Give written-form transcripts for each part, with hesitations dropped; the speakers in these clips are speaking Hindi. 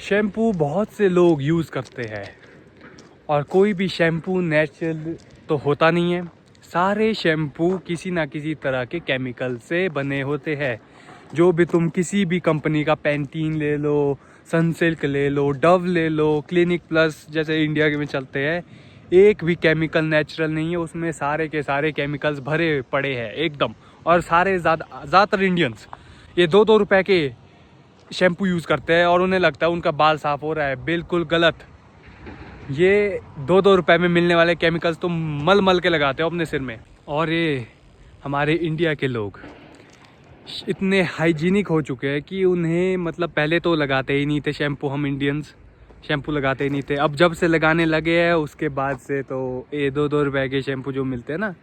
शैम्पू बहुत से लोग यूज़ करते हैं और कोई भी शैम्पू नेचुरल तो होता नहीं है। सारे शैम्पू किसी ना किसी तरह के केमिकल से बने होते हैं। जो भी तुम किसी भी कंपनी का पैंटीन ले लो, सनसिल्क ले लो, डव ले लो, क्लिनिक प्लस जैसे इंडिया के में चलते हैं, एक भी केमिकल नेचुरल नहीं है। उसमें सारे के सारे केमिकल्स भरे पड़े हैं एकदम। और सारे ज़्यादातर इंडियंस ये 2-2 रुपए के शैम्पू यूज़ करते हैं और उन्हें लगता है उनका बाल साफ़ हो रहा है। बिल्कुल गलत। ये 2-2 रुपए में मिलने वाले केमिकल्स तुम मल मल के लगाते हो अपने सिर में। और ये हमारे इंडिया के लोग इतने हाइजीनिक हो चुके हैं कि उन्हें मतलब पहले तो लगाते ही नहीं थे शैम्पू। हम इंडियंस शैम्पू लगाते ही नहीं थे। अब जब से लगाने लगे हैं उसके बाद से तो ये 2-2 रुपए के शैम्पू जो मिलते हैं ना,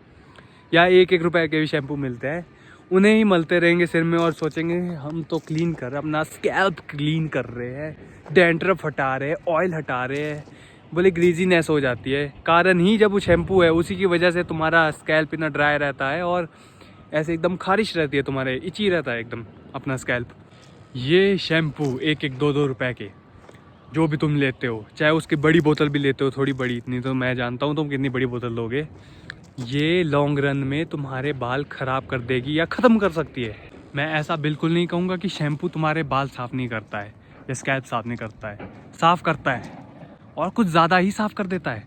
या 1-1 रुपए के भी शैम्पू मिलते हैं, उन्हें ही मलते रहेंगे सिर में और सोचेंगे हम तो क्लीन कर रहे हैं, अपना स्कैल्प क्लीन कर रहे हैं, डैंड्रफ हटा रहे हैं, ऑयल हटा रहे हैं। बोले ग्रीजीनेस हो जाती है। कारण ही जब वो शैम्पू है, उसी की वजह से तुम्हारा स्कैल्प इतना ड्राई रहता है और ऐसे एकदम खारिश रहती है, तुम्हारे इची रहता है एकदम अपना स्कैल्प। ये शैम्पू 1-1 2-2 रुपए के जो भी तुम लेते हो, चाहे उसकी बड़ी बोतल भी लेते हो, थोड़ी बड़ी, इतनी तो मैं जानता हूँ तुम कितनी बड़ी बोतल लोगे, ये लॉन्ग रन में तुम्हारे बाल ख़राब कर देगी या ख़त्म कर सकती है। मैं ऐसा बिल्कुल नहीं कहूँगा कि शैम्पू तुम्हारे बाल साफ़ नहीं करता है या स्कैल्प साफ़ नहीं करता है। साफ़ करता है और कुछ ज़्यादा ही साफ़ कर देता है।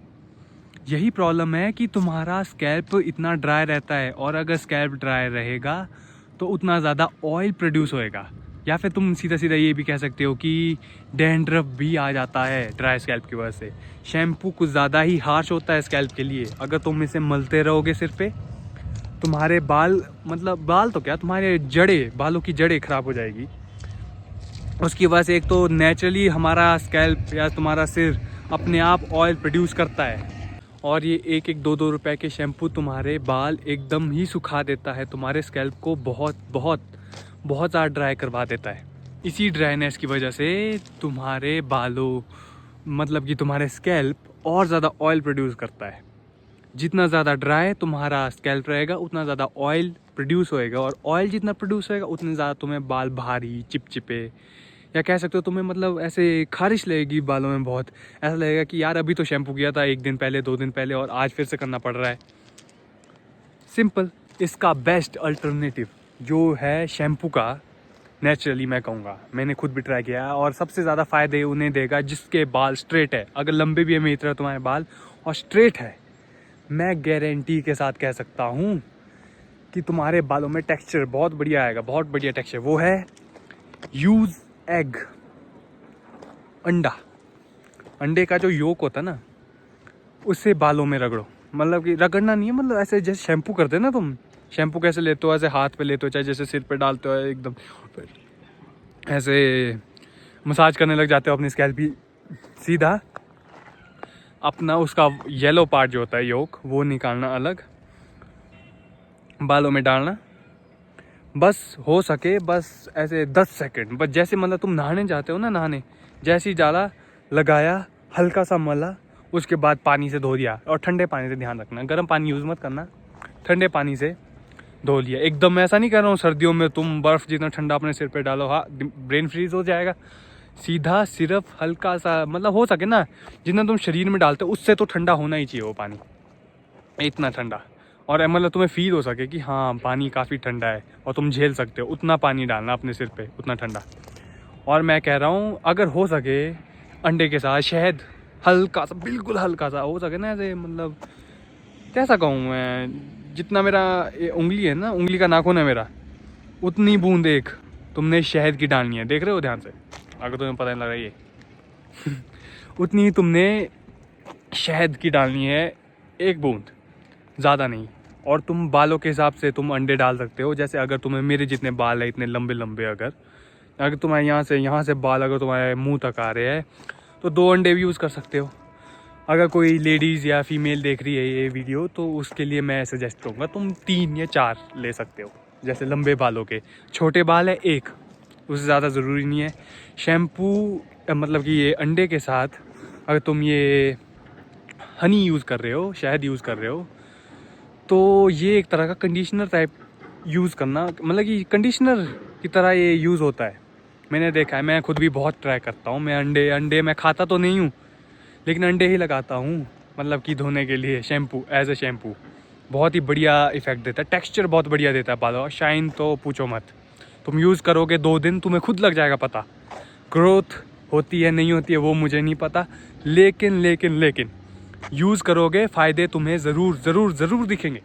यही प्रॉब्लम है कि तुम्हारा स्कैल्प इतना ड्राई रहता है और अगर स्कैल्प ड्राई रहेगा तो उतना ज़्यादा ऑयल प्रोड्यूस होएगा। या फिर तुम सीधा सीधा ये भी कह सकते हो कि डैंड्रफ भी आ जाता है ड्राई स्कैल्प की वजह से। शैम्पू कुछ ज़्यादा ही हार्श होता है स्कैल्प के लिए। अगर तुम इसे मलते रहोगे सिर पे, तुम्हारे बाल, मतलब बाल तो क्या, तुम्हारे जड़ें, बालों की जड़ें ख़राब हो जाएगी। उसकी वजह से एक तो नेचुरली हमारा स्कैल्प या तुम्हारा सिर अपने आप ऑयल प्रोड्यूस करता है और ये 1-1 2-2 रुपए के शैम्पू तुम्हारे बाल एकदम ही सुखा देता है। तुम्हारे स्कैल्प को बहुत बहुत बहुत ज़्यादा ड्राई करवा देता है। इसी ड्राइनेस की वजह से तुम्हारे बालों, मतलब कि तुम्हारे स्कैल्प और ज़्यादा ऑयल प्रोड्यूस करता है। जितना ज़्यादा ड्राई तुम्हारा स्कैल्प रहेगा उतना ज़्यादा ऑयल प्रोड्यूस होएगा और ऑयल जितना प्रोड्यूस होएगा उतने ज़्यादा तुम्हें बाल भारी, चिपचिपे, या कह सकते हो तुम्हें मतलब ऐसे खारिश लगेगी बालों में। बहुत ऐसा लगेगा कि यार अभी तो शैम्पू किया था 1 दिन पहले, 2 दिन पहले, और आज फिर से करना पड़ रहा है। सिंपल। इसका बेस्ट अल्टरनेटिव जो है शैम्पू का, नेचुरली मैं कहूँगा, मैंने खुद भी ट्राई किया है और सबसे ज़्यादा फ़ायदे उन्हें देगा जिसके बाल स्ट्रेट है। अगर लंबे भी है मेरी तरह तुम्हारे बाल और स्ट्रेट है, मैं गारंटी के साथ कह सकता हूँ कि तुम्हारे बालों में टेक्सचर बहुत बढ़िया आएगा, बहुत बढ़िया टेक्सचर। वो है यूज़ एग, अंडा। अंडे का जो योक होता है ना, उससे बालों में रगड़ो। मतलब कि रगड़ना नहीं है, मतलब ऐसे जैसे शैम्पू करते हो ना तुम, शैम्पू कैसे लेते हो, ऐसे हाथ पे लेते हो, चाहे जैसे सिर पे डालते हो, एकदम ऐसे मसाज करने लग जाते हो अपनी स्कैल्प की। सीधा अपना उसका येलो पार्ट जो होता है योक, वो निकालना अलग, बालों में डालना। बस हो सके बस ऐसे 10 सेकंड, बस जैसे मतलब तुम नहाने जाते हो ना, नहाने जैसे ही जाला लगाया, हल्का सा मला, उसके बाद पानी से धो दिया। और ठंडे पानी से, ध्यान रखना गर्म पानी यूज़ मत करना, ठंडे पानी से धो लिया। एकदम ऐसा नहीं कर रहा हूँ सर्दियों में तुम बर्फ़ जितना ठंडा अपने सिर पे डालो, हाँ ब्रेन फ्रीज हो जाएगा। सीधा सिर्फ हल्का सा, मतलब हो सके ना जितना तुम शरीर में डालते हो उससे तो ठंडा होना ही चाहिए वो पानी, इतना ठंडा। और मतलब तुम्हें फील हो सके कि हाँ पानी काफ़ी ठंडा है और तुम झेल सकते हो, उतना पानी डालना अपने सिर पे, उतना ठंडा। और मैं कह रहा हूँ अगर हो सके अंडे के साथ शहद, हल्का सा, बिल्कुल हल्का सा हो सके ना, ऐसे मतलब कैसा कहूँ मैं, जितना मेरा ये उंगली है ना, उंगली का नाखून है मेरा, उतनी बूंद एक तुमने शहद की डालनी है। देख रहे हो ध्यान से, अगर तुम्हें पता नहीं लग रहा है ये उतनी ही तुमने शहद की डालनी है, 1 बूंद, ज़्यादा नहीं। और तुम बालों के हिसाब से तुम अंडे डाल सकते हो। जैसे अगर तुम्हें मेरे जितने बाल है, इतने लंबे लंबे, अगर तुम्हारे यहाँ से बाल अगर तुम्हारे मुंह तक आ रहे हैं तो 2 अंडे भी यूज़ कर सकते हो। अगर कोई लेडीज़ या फीमेल देख रही है ये वीडियो तो उसके लिए मैं सजेस्ट करूँगा तुम 3 या 4 ले सकते हो। जैसे लंबे बालों के, छोटे बाल है 1, उससे ज़्यादा ज़रूरी नहीं है। शैम्पू मतलब कि ये अंडे के साथ अगर तुम ये हनी यूज़ कर रहे हो, शहद यूज़ कर रहे हो, तो ये एक तरह का कंडीशनर टाइप यूज़ करना, मतलब कि कंडीशनर की तरह ये यूज़ होता है। मैंने देखा है, मैं खुद भी बहुत ट्राई करता हूँ। मैं अंडे मैं खाता तो नहीं हूँ, लेकिन अंडे ही लगाता हूँ, मतलब कि धोने के लिए शैम्पू, एज ए शैम्पू। बहुत ही बढ़िया इफेक्ट देता है, टेक्सचर बहुत बढ़िया देता है बालों का, शाइन तो पूछो मत। तुम यूज़ करोगे 2 दिन, तुम्हें खुद लग जाएगा पता। ग्रोथ होती है नहीं होती है वो मुझे नहीं पता, लेकिन यूज़ करोगे फ़ायदे तुम्हें ज़रूर दिखेंगे।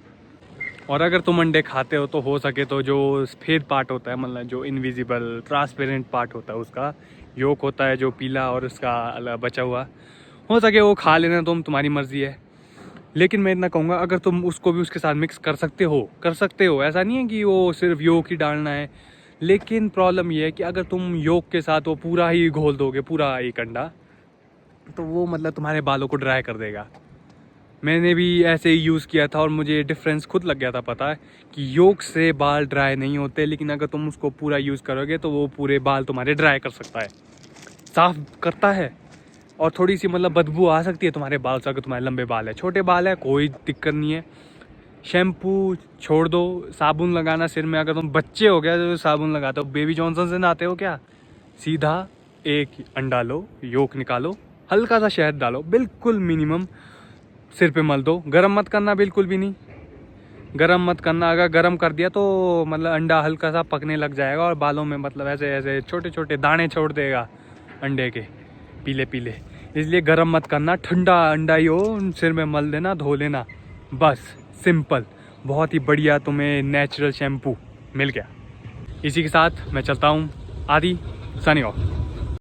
और अगर तुम अंडे खाते हो तो हो सके तो जो सफ़ेद पार्ट होता है, मतलब जो इनविजिबल ट्रांसपेरेंट पार्ट होता है, उसका योक होता है जो पीला और उसका बचा हुआ, हो सके वो खा लेना, तुम्हारी मर्ज़ी है। लेकिन मैं इतना कहूँगा, अगर तुम उसको भी उसके साथ मिक्स कर सकते हो, ऐसा नहीं है कि वो सिर्फ योक ही डालना है। लेकिन प्रॉब्लम ये है कि अगर तुम योक के साथ वो पूरा ही घोल दोगे, पूरा एक अंडा, तो वो मतलब तुम्हारे बालों को ड्राई कर देगा। मैंने भी ऐसे ही यूज़ किया था और मुझे डिफरेंस खुद लग गया था पता है कि योक से बाल ड्राई नहीं होते, लेकिन अगर तुम उसको पूरा यूज़ करोगे तो वो पूरे बाल तुम्हारे ड्राई कर सकता है, साफ़ करता है। और थोड़ी सी मतलब बदबू आ सकती है तुम्हारे बाल से, अगर तुम्हारे लंबे बाल है। छोटे बाल है कोई दिक्कत नहीं है, शैम्पू छोड़ दो, साबुन लगाना सिर में। अगर तुम बच्चे हो गया तो साबुन लगाते हो, बेबी जॉनसन से नहाते हो क्या? सीधा एक अंडा लो, योक निकालो, हल्का सा शहद डालो, बिल्कुल मिनिमम, सिर पे मल दो। गरम मत करना, बिल्कुल भी नहीं गरम मत करना। अगर गरम कर दिया तो मतलब अंडा हल्का सा पकने लग जाएगा और बालों में मतलब ऐसे ऐसे छोटे छोटे दाने छोड़ देगा अंडे के, पीले पीले। इसलिए गरम मत करना, ठंडा अंडा ही हो सिर में मल देना, धो लेना, बस सिंपल। बहुत ही बढ़िया तुम्हें नेचुरल शैम्पू मिल गया। इसी के साथ मैं चलता हूँ, आदि साइनिंग ऑफ।